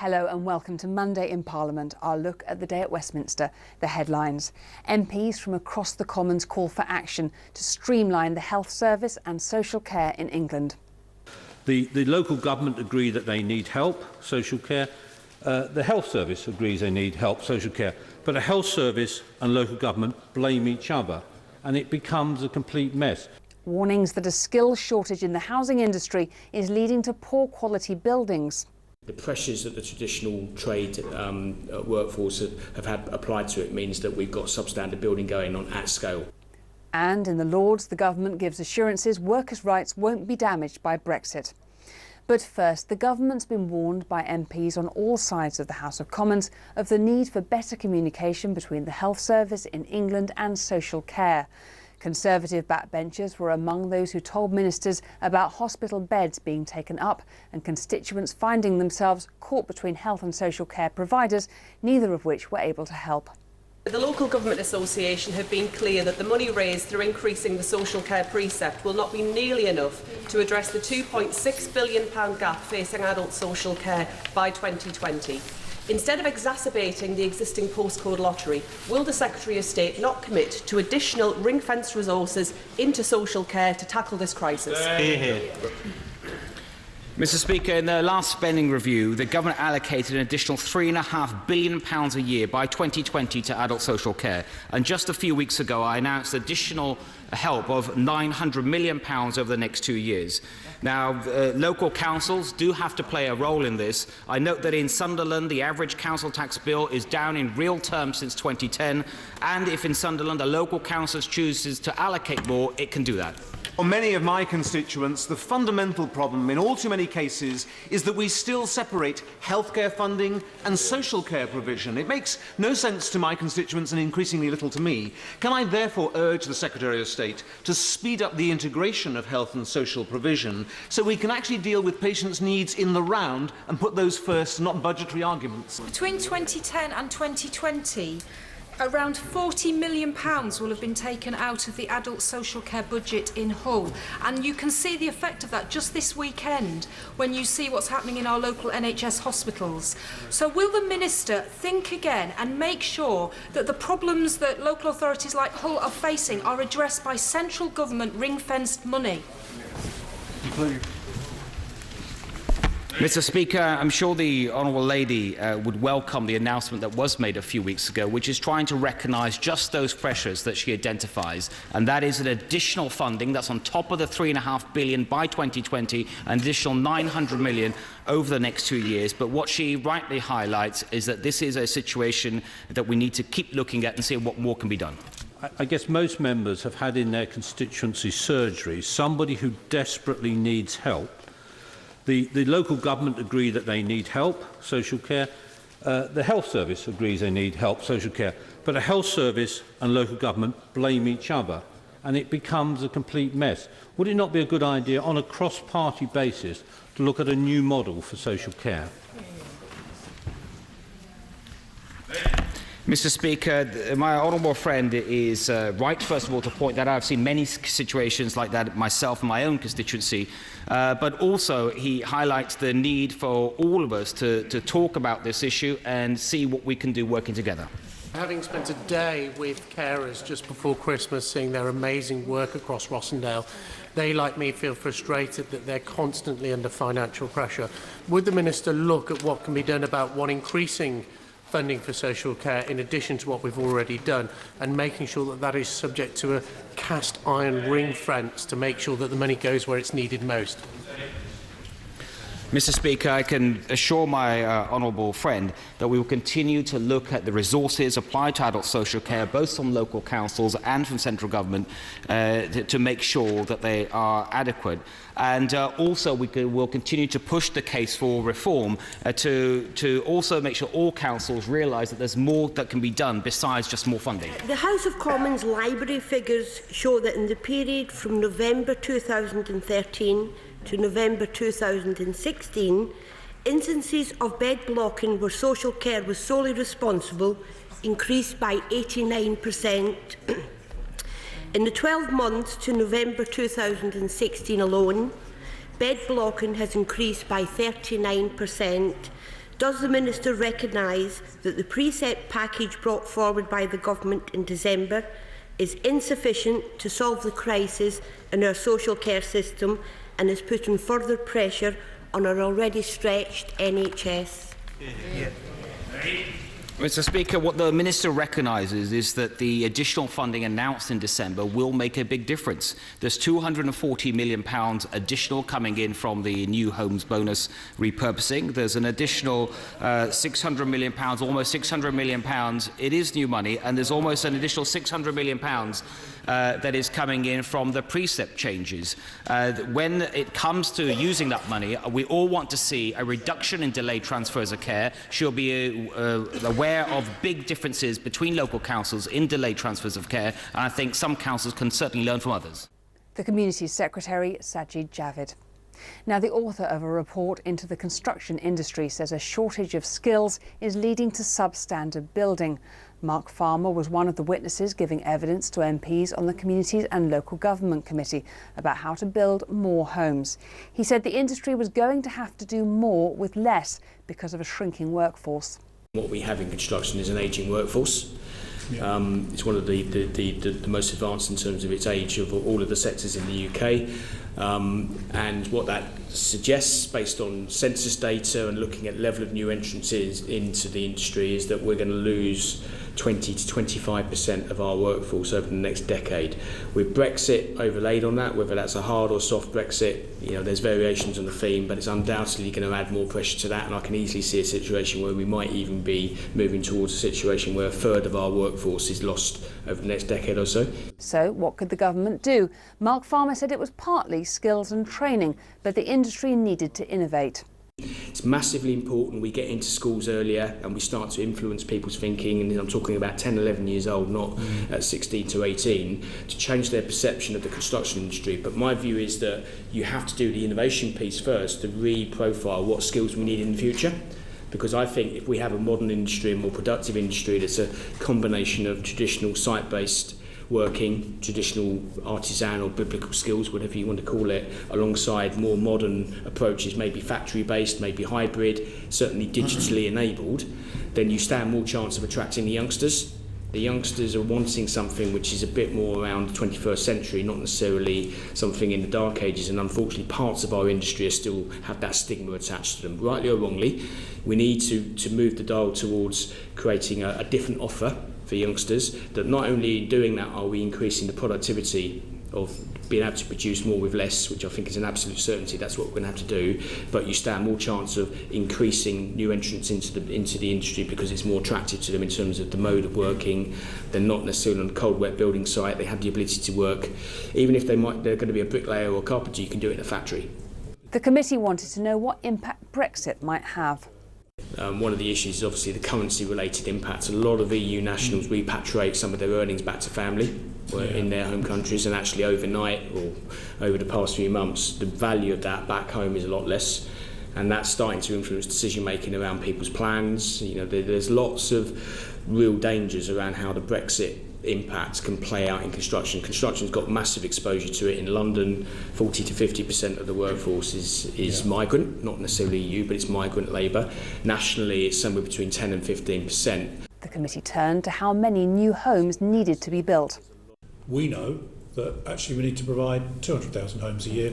Hello and welcome to Monday in Parliament, our look at the day at Westminster. The headlines. MPs from across the Commons call for action to streamline the health service and social care in England. The local government agree that they need help, social care. The health service agrees they need help, social care. But a health service and local government blame each other and it becomes a complete mess. Warnings that a skills shortage in the housing industry is leading to poor quality buildings. The pressures that the traditional trade workforce have had applied to it means that we've got substandard building going on at scale. And in the Lords, the government gives assurances workers' rights won't be damaged by Brexit. But first, the government's been warned by MPs on all sides of the House of Commons of the need for better communication between the health service in England and social care. Conservative backbenchers were among those who told ministers about hospital beds being taken up and constituents finding themselves caught between health and social care providers, neither of which were able to help. The Local Government Association have been clear that the money raised through increasing the social care precept will not be nearly enough to address the £2.6 billion gap facing adult social care by 2020. Instead of exacerbating the existing postcode lottery, will the Secretary of State not commit to additional ring-fenced resources into social care to tackle this crisis? Mr Speaker, in the last spending review, the government allocated an additional £3.5 billion a year by 2020 to adult social care. And just a few weeks ago, I announced additional help of £900 million over the next 2 years. Now, local councils do have to play a role in this. I note that in Sunderland, the average council tax bill is down in real terms since 2010. And if in Sunderland a local council chooses to allocate more, it can do that. For many of my constituents, the fundamental problem in all too many cases is that we still separate healthcare funding and social care provision. It makes no sense to my constituents and increasingly little to me. Can I therefore urge the Secretary of State to speed up the integration of health and social provision so we can actually deal with patients' needs in the round and put those first, not budgetary arguments? Between 2010 and 2020, around £40 million will have been taken out of the adult social care budget in Hull. And you can see the effect of that just this weekend when you see what's happening in our local NHS hospitals. So will the Minister think again and make sure that the problems that local authorities like Hull are facing are addressed by central government ring-fenced money? Mr Speaker, I'm sure the Honourable Lady would welcome the announcement that was made a few weeks ago, which is trying to recognise just those pressures that she identifies, and that is an additional funding that's on top of the £3.5 billion by 2020, an additional £900 million over the next 2 years. But what she rightly highlights is that this is a situation that we need to keep looking at and see what more can be done. I guess most members have had in their constituency surgery somebody who desperately needs help. The local government agree that they need help, social care. The health service agrees they need help, social care. But a health service and local government blame each other and it becomes a complete mess. Would it not be a good idea on a cross-party basis to look at a new model for social care? Mr Speaker, my honourable friend is right, first of all, to point that out. I've seen many situations like that myself in my own constituency, but also he highlights the need for all of us to talk about this issue and see what we can do working together. Having spent a day with carers just before Christmas, seeing their amazing work across Rossendale, they, like me, feel frustrated that they're constantly under financial pressure. Would the Minister look at what can be done about increasing funding for social care in addition to what we've already done, and making sure that that is subject to a cast iron ring fence to make sure that the money goes where it's needed most? Mr Speaker, I can assure my honourable friend that we will continue to look at the resources applied to adult social care, both from local councils and from central government, to make sure that they are adequate. And also will continue to push the case for reform to also make sure all councils realise that there's more that can be done besides just more funding. The House of Commons library figures show that in the period from November 2013 to November 2016, instances of bed blocking where social care was solely responsible increased by 89%. In the 12 months to November 2016 alone, bed blocking has increased by 39%, Does the Minister recognise that the precept package brought forward by the Government in December is insufficient to solve the crisis in our social care system and is putting further pressure on our already stretched NHS? Mr. Speaker, what the Minister recognises is that the additional funding announced in December will make a big difference. There's £240 million additional coming in from the new homes bonus repurposing. There's an additional £600 million, almost £600 million. It is new money, and there's almost an additional £600 million that is coming in from the precept changes. When it comes to using that money, we all want to see a reduction in delayed transfers of care. She'll be aware of big differences between local councils in delayed transfers of care, and I think some councils can certainly learn from others. The Community Secretary, Sajid Javid. Now, the author of a report into the construction industry says a shortage of skills is leading to substandard building. Mark Farmer was one of the witnesses giving evidence to MPs on the Communities and Local Government Committee about how to build more homes. He said the industry was going to have to do more with less because of a shrinking workforce. What we have in construction is an ageing workforce. It's one of the most advanced in terms of its age of all of the sectors in the UK. And what that suggests, based on census data and looking at level of new entrants into the industry, is that we're going to lose 20 to 25% of our workforce over the next decade. With Brexit overlaid on that, whether that's a hard or soft Brexit, there's variations on the theme, but it's undoubtedly going to add more pressure to that, and I can easily see a situation where we might even be moving towards a situation where a third of our workforce is lost over the next decade or so. So what could the government do? Mark Farmer said it was partly skills and training, but the industry needed to innovate. It's massively important we get into schools earlier and we start to influence people's thinking, and I'm talking about 10, 11 years old, not at 16 to 18, to change their perception of the construction industry. But my view is that you have to do the innovation piece first to re-profile what skills we need in the future. Because I think if we have a modern industry, a more productive industry that's a combination of traditional site-based working, traditional artisanal, biblical skills, whatever you want to call it, alongside more modern approaches, maybe factory-based, maybe hybrid, certainly digitally enabled, then you stand more chance of attracting the youngsters. The youngsters are wanting something which is a bit more around the 21st century, not necessarily something in the dark ages, and unfortunately parts of our industry still have that stigma attached to them, rightly or wrongly. We need to move the dial towards creating a different offer for youngsters, that not only in doing that are we increasing the productivity of being able to produce more with less, which I think is an absolute certainty, that's what we're going to have to do, but you stand more chance of increasing new entrants into the industry because it's more attractive to them in terms of the mode of working. They're not necessarily on a cold, wet building site. They have the ability to work. Even if they're going to be a bricklayer or a carpenter, you can do it in a factory. The committee wanted to know what impact Brexit might have. One of the issues is obviously the currency-related impacts. A lot of EU nationals repatriate some of their earnings back to family in their home countries, and actually overnight or over the past few months, the value of that back home is a lot less, and that's starting to influence decision-making around people's plans. There's lots of real dangers around how the Brexit impacts can play out in construction. Construction's got massive exposure to it. In London, 40 to 50% of the workforce is migrant, not necessarily EU, but it's migrant labour. Nationally, it's somewhere between 10 and 15%. The committee turned to how many new homes needed to be built. We know that actually we need to provide 200,000 homes a year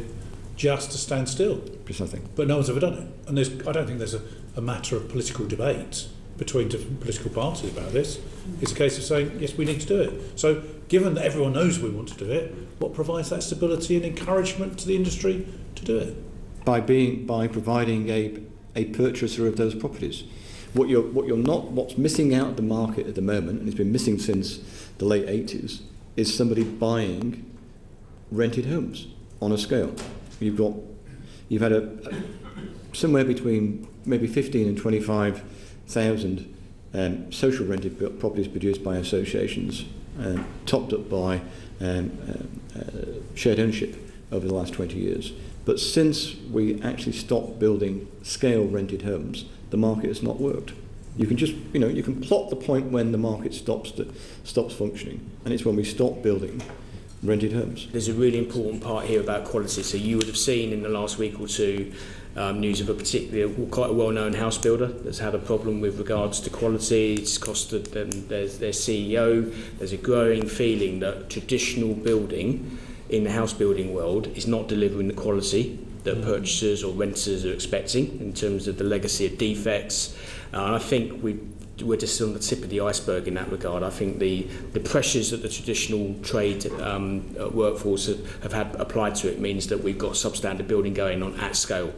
just to stand still. Precisely. But no one's ever done it. And I don't think there's a matter of political debate between different political parties about this. It's a case of saying, yes, we need to do it. So given that everyone knows we want to do it, what provides that stability and encouragement to the industry to do it? By providing a purchaser of those properties. What's missing out of the market at the moment, and it's been missing since the late 80s, is somebody buying rented homes on a scale. You've had somewhere between maybe 15 and 25,000 social rented properties produced by associations, topped up by shared ownership over the last 20 years. But since we actually stopped building scale rented homes, the market has not worked. You can just, you can plot the point when the market stops functioning, and it's when we stop building rented homes. There's a really important part here about quality. So you would have seen in the last week or two news of a quite a well-known house builder that's had a problem with regards to quality. It's costed them their CEO. There's a growing feeling that traditional building in the house building world is not delivering the quality that purchasers or renters are expecting in terms of the legacy of defects. And I think we're just on the tip of the iceberg in that regard. I think the pressures that the traditional trade workforce have had applied to it means that we've got substandard building going on at scale,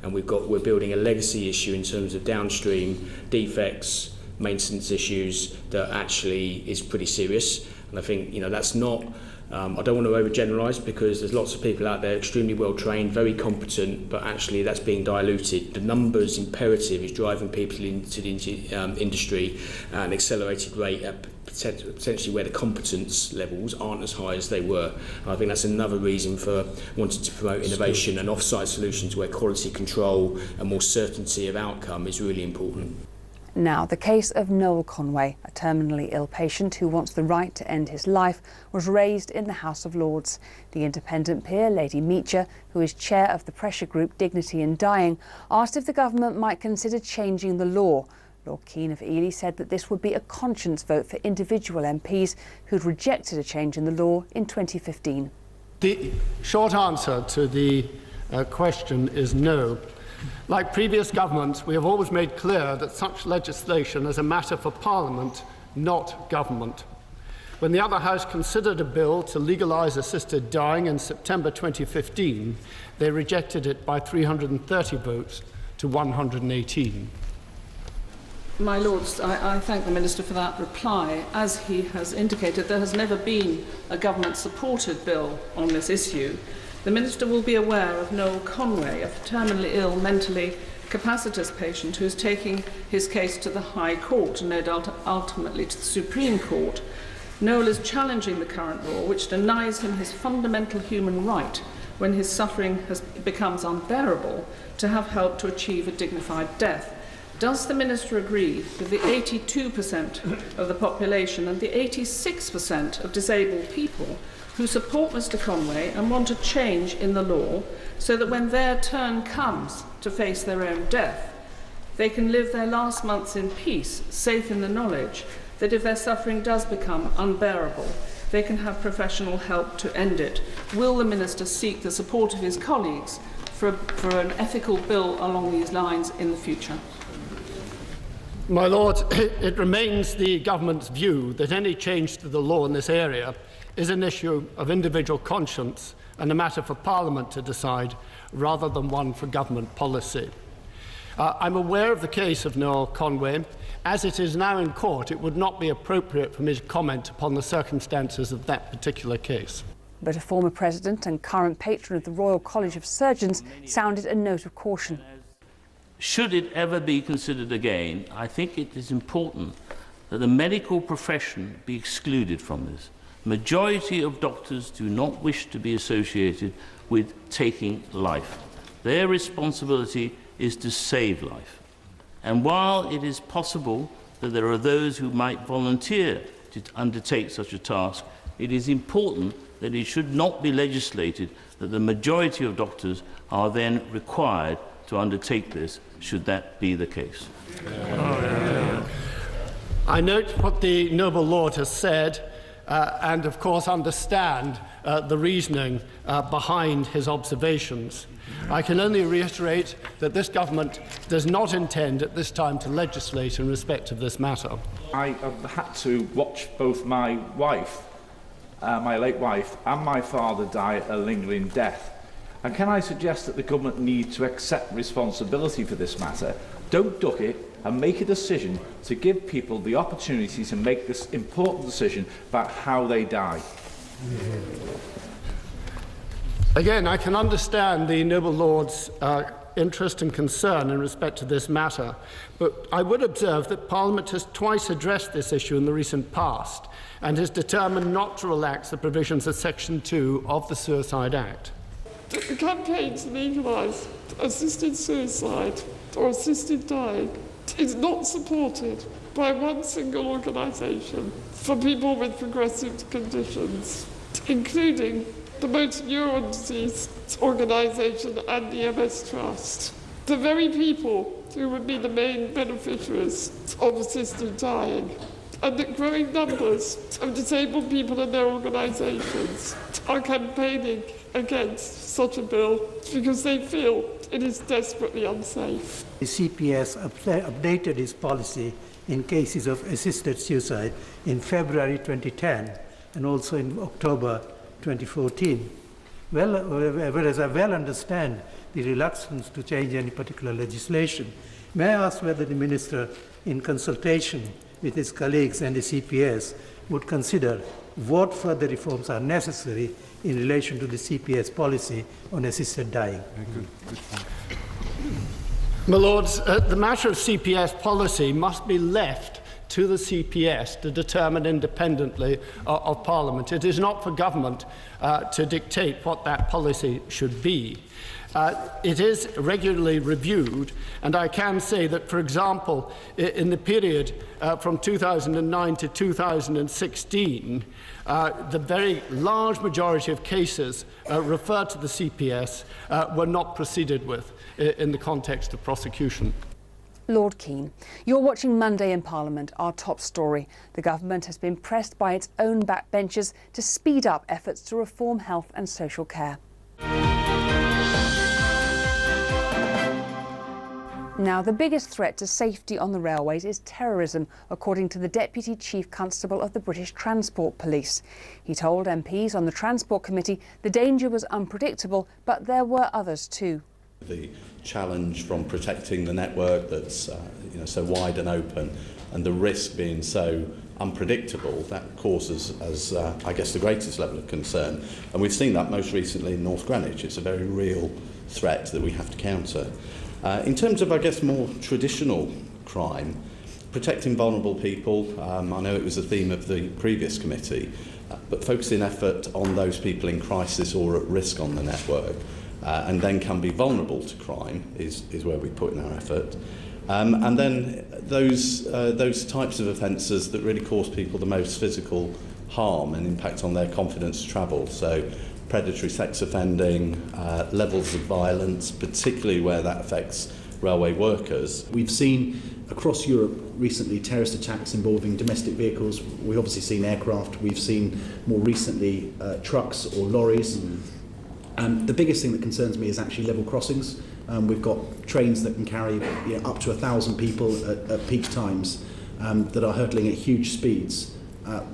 and we're building a legacy issue in terms of downstream defects, maintenance issues that actually is pretty serious. And I think that's not. I don't want to overgeneralise, because there's lots of people out there extremely well trained, very competent, but actually that's being diluted. The numbers imperative is driving people into the industry at an accelerated rate at potentially where the competence levels aren't as high as they were. And I think that's another reason for wanting to promote innovation and off-site solutions where quality control and more certainty of outcome is really important. Now, the case of Noel Conway, a terminally ill patient who wants the right to end his life, was raised in the House of Lords. The independent peer, Lady Meacher, who is chair of the pressure group Dignity in Dying, asked if the government might consider changing the law. Lord Keane of Ely said that this would be a conscience vote for individual MPs who'd rejected a change in the law in 2015. The short answer to the question is no. Like previous governments, we have always made clear that such legislation is a matter for Parliament, not government. When the other House considered a bill to legalise assisted dying in September 2015, they rejected it by 330 votes to 118. My Lords, I thank the Minister for that reply. As he has indicated, there has never been a government-supported bill on this issue. The Minister will be aware of Noel Conway, a terminally ill, mentally capacitous patient who is taking his case to the High Court and no doubt ultimately to the Supreme Court. Noel is challenging the current law, which denies him his fundamental human right, when his suffering becomes unbearable, to have help to achieve a dignified death. Does the Minister agree with the 82% of the population and the 86% of disabled people who support Mr Conway and want a change in the law so that when their turn comes to face their own death, they can live their last months in peace, safe in the knowledge that if their suffering does become unbearable, they can have professional help to end it? Will the Minister seek the support of his colleagues for an ethical bill along these lines in the future? My Lord, it remains the government's view that any change to the law in this area is an issue of individual conscience and a matter for Parliament to decide, rather than one for government policy. I'm aware of the case of Noel Conway. As it is now in court, it would not be appropriate for me to comment upon the circumstances of that particular case. But a former president and current patron of the Royal College of Surgeons sounded a note of caution. Should it ever be considered again, I think it is important that the medical profession be excluded from this. Majority of doctors do not wish to be associated with taking life. Their responsibility is to save life. And while it is possible that there are those who might volunteer to undertake such a task, it is important that it should not be legislated that the majority of doctors are then required to undertake this, should that be the case. I note what the noble Lord has said, and of course understand the reasoning behind his observations. I can only reiterate that this government does not intend at this time to legislate in respect of this matter. I have had to watch both my wife, my late wife, and my father die a lingering death. And can I suggest that the government need to accept responsibility for this matter, don't duck it, and make a decision to give people the opportunity to make this important decision about how they die? Again, I can understand the noble Lord's interest and concern in respect to this matter, but I would observe that Parliament has twice addressed this issue in the recent past and is determined not to relax the provisions of Section 2 of the Suicide Act. The campaign to legalise assisted suicide or assisted dying is not supported by one single organisation for people with progressive conditions, including the Motor Neuron Disease Organisation and the MS Trust. The very people who would be the main beneficiaries of assisted dying, and that growing numbers of disabled people and their organisations are campaigning against such a bill because they feel it is desperately unsafe. The CPS updated its policy in cases of assisted suicide in February 2010 and also in October 2014. Whereas I well understand the reluctance to change any particular legislation, may I ask whether the Minister, in consultation with his colleagues and the CPS, would consider what further reforms are necessary in relation to the CPS policy on assisted dying? My Lords, the matter of CPS policy must be left to the CPS to determine independently of Parliament. It is not for government to dictate what that policy should be. It is regularly reviewed, and I can say that, for example, in the period from 2009 to 2016, the very large majority of cases referred to the CPS were not proceeded with in the context of prosecution. Lord Keane, you're watching Monday in Parliament, our top story. The government has been pressed by its own backbenchers to speed up efforts to reform health and social care. Now, the biggest threat to safety on the railways is terrorism, according to the Deputy Chief Constable of the British Transport Police. He told MPs on the Transport Committee the danger was unpredictable, but there were others too. The challenge from protecting the network that's so wide and open, and the risk being so unpredictable, that causes us, I guess, the greatest level of concern. And we've seen that most recently in North Greenwich. It's a very real threat that we have to counter. In terms of, I guess, more traditional crime, protecting vulnerable people, I know it was a theme of the previous committee, but focusing effort on those people in crisis or at risk on the network, and then can be vulnerable to crime is where we put in our effort. And then those types of offences that really cause people the most physical harm and impact on their confidence to travel. So predatory sex offending, levels of violence, particularly where that affects railway workers. We've seen across Europe recently terrorist attacks involving domestic vehicles. We've obviously seen aircraft. We've seen more recently trucks or lorries. The biggest thing that concerns me is actually level crossings. We've got trains that can carry up to 1,000 people at peak times that are hurtling at huge speeds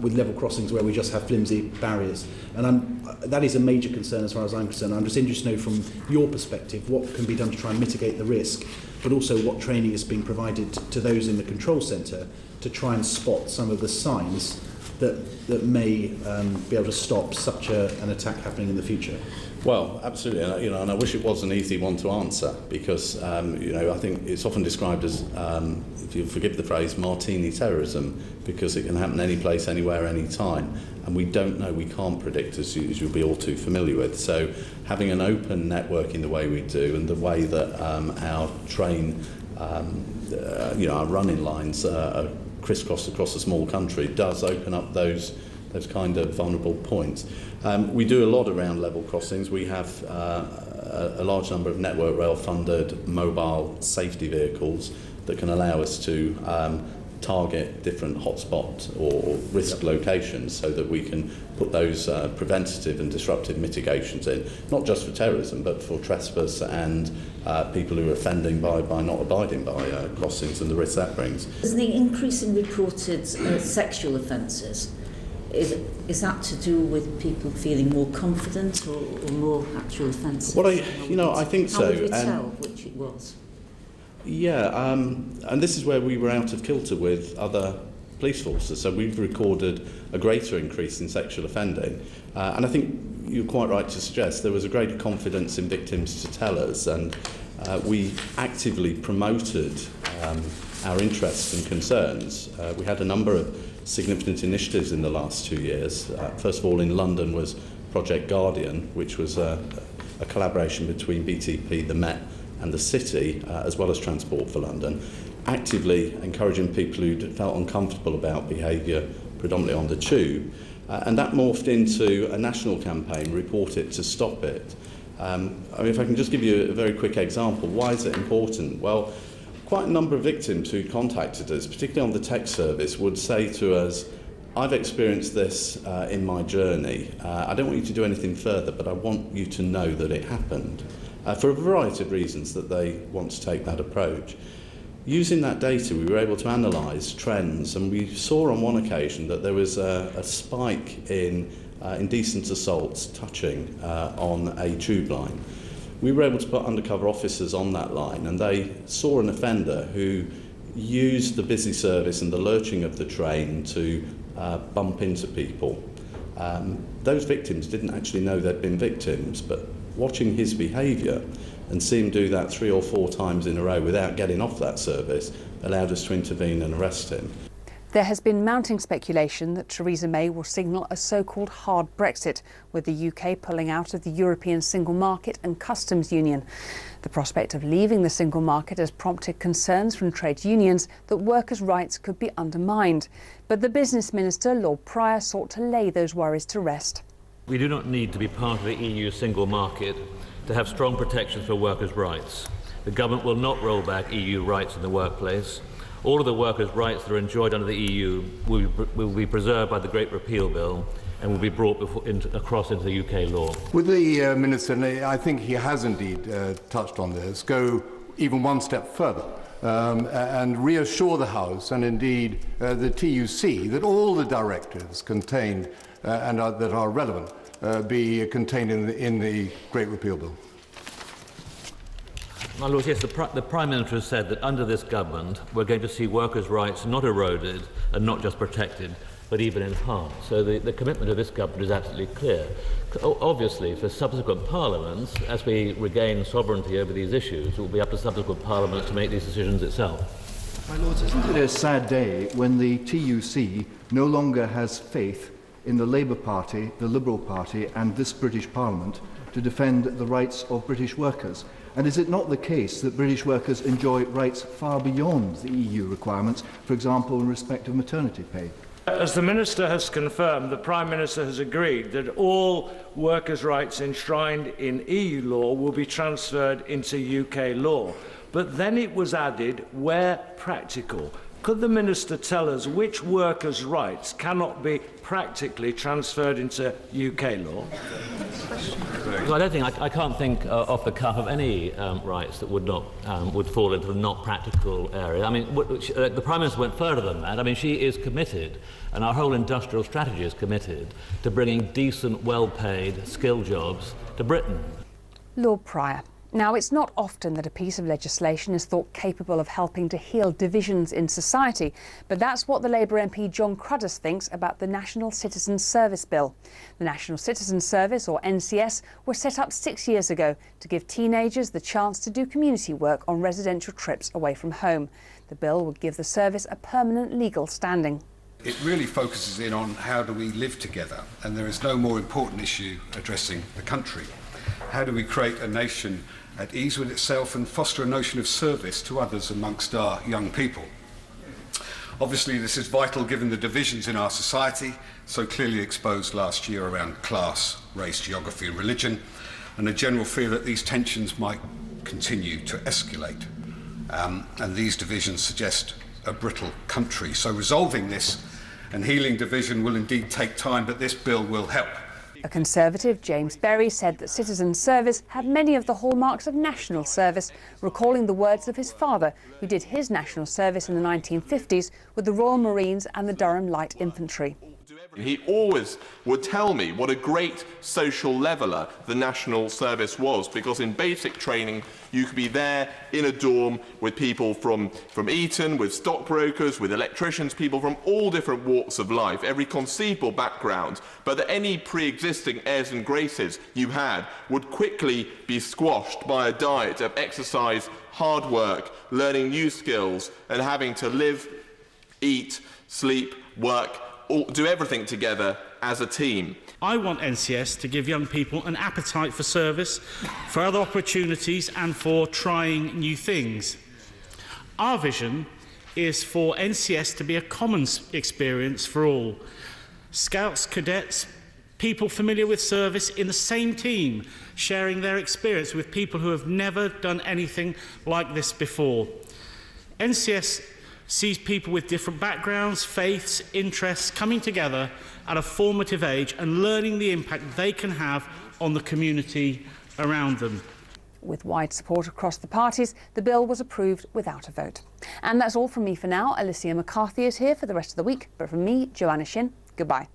with level crossings where we just have flimsy barriers. And that is a major concern as far as I'm concerned. I'm just interested to know from your perspective what can be done to try and mitigate the risk, but also what training is being provided to those in the control centre to try and spot some of the signs that may be able to stop such an attack happening in the future. Well, absolutely, and I wish it was an easy one to answer because, I think it's often described as, if you forgive the phrase, martini terrorism, because it can happen any place, anywhere, any time, and we don't know, we can't predict, as you'll be all too familiar with. So having an open network in the way we do and the way that our train, our running lines are crisscrossed across a small country does open up those kind of vulnerable points. We do a lot around level crossings. We have a large number of Network Rail funded mobile safety vehicles that can allow us to target different hotspot or risk locations so that we can put those preventative and disruptive mitigations in, not just for terrorism but for trespass and people who are offending by not abiding by crossings and the risk that brings. There's the increase in reported sexual offences. Is that to do with people feeling more confident or more actual offences? Well, I think so. How would you tell which it was? Yeah, and this is where we were out of kilter with other police forces. So we've recorded a greater increase in sexual offending. And I think you're quite right to suggest there was a greater confidence in victims to tell us. And we actively promoted our interests and concerns. We had a number of significant initiatives in the last 2 years. First of all, in London was Project Guardian, which was a collaboration between BTP, the Met and the City, as well as Transport for London, actively encouraging people who felt uncomfortable about behaviour, predominantly on the tube. And that morphed into a national campaign, Report It to Stop It. I mean, if I can just give you a very quick example, why is it important? Well, quite a number of victims who contacted us, particularly on the text service, would say to us, I've experienced this in my journey. I don't want you to do anything further, but I want you to know that it happened. For a variety of reasons that they want to take that approach. Using that data, we were able to analyse trends, and we saw on one occasion that there was a spike in indecent assaults touching on a tube line. We were able to put undercover officers on that line, and they saw an offender who used the busy service and the lurching of the train to bump into people. Those victims didn't actually know they'd been victims, but watching his behaviour and see him do that 3 or 4 times in a row without getting off that service allowed us to intervene and arrest him. There has been mounting speculation that Theresa May will signal a so-called hard Brexit, with the UK pulling out of the European single market and customs union. The prospect of leaving the single market has prompted concerns from trade unions that workers' rights could be undermined. But the Business Minister, Lord Pryor, sought to lay those worries to rest. We do not need to be part of the EU single market to have strong protections for workers' rights. The government will not roll back EU rights in the workplace. All of the workers' rights that are enjoyed under the EU will be preserved by the Great Repeal Bill and will be brought across into the UK law. Would the Minister, and I think he has indeed touched on this, go even one step further and reassure the House and indeed the TUC that all the directives contained and that are relevant be contained in the Great Repeal Bill? My Lord, yes, the Prime Minister has said that under this government we're going to see workers' rights not eroded and not just protected, but even enhanced. So the commitment of this government is absolutely clear. Obviously, for subsequent parliaments, as we regain sovereignty over these issues, it will be up to subsequent parliament to make these decisions itself. My Lords, isn't it a sad day when the TUC no longer has faith in the Labour Party, the Liberal Party and this British Parliament to defend the rights of British workers? And is it not the case that British workers enjoy rights far beyond the EU requirements, for example in respect of maternity pay? As the Minister has confirmed, the Prime Minister has agreed that all workers' rights enshrined in EU law will be transferred into UK law. But then it was added, where practical. Could the Minister tell us which workers' rights cannot be practically transferred into UK law? Well, I can't think off the cuff of any rights that would fall into the not practical area. I mean, the Prime Minister went further than that. I mean, she is committed, and our whole industrial strategy is committed to bringing decent, well-paid, skilled jobs to Britain. Lord Pryor. Now, it's not often that a piece of legislation is thought capable of helping to heal divisions in society, but that's what the Labour MP John Cruddas thinks about the National Citizen Service Bill. The National Citizen Service, or NCS, was set up 6 years ago to give teenagers the chance to do community work on residential trips away from home. The bill would give the service a permanent legal standing. It really focuses in on how do we live together, and there is no more important issue addressing the country. How do we create a nation at ease with itself and foster a notion of service to others amongst our young people? Obviously, this is vital given the divisions in our society, so clearly exposed last year around class, race, geography and religion, and a general fear that these tensions might continue to escalate. And these divisions suggest a brittle country. So resolving this and healing division will indeed take time, but this bill will help. A Conservative, James Berry, said that citizen service had many of the hallmarks of national service, recalling the words of his father, who did his national service in the 1950s with the Royal Marines and the Durham Light Infantry. He always would tell me what a great social leveller the national service was, because in basic training you could be there in a dorm with people from Eton, with stockbrokers, with electricians, people from all different walks of life, every conceivable background, but that any pre-existing airs and graces you had would quickly be squashed by a diet of exercise, hard work, learning new skills, and having to live, eat, sleep, work, do everything together as a team. I want NCS to give young people an appetite for service, for other opportunities and for trying new things. Our vision is for NCS to be a common experience for all. Scouts, cadets, people familiar with service in the same team, sharing their experience with people who have never done anything like this before. NCS sees people with different backgrounds, faiths, interests coming together at a formative age and learning the impact they can have on the community around them. With wide support across the parties, the bill was approved without a vote. And that's all from me for now. Alicia McCarthy is here for the rest of the week, but from me, Joanna Shin, goodbye.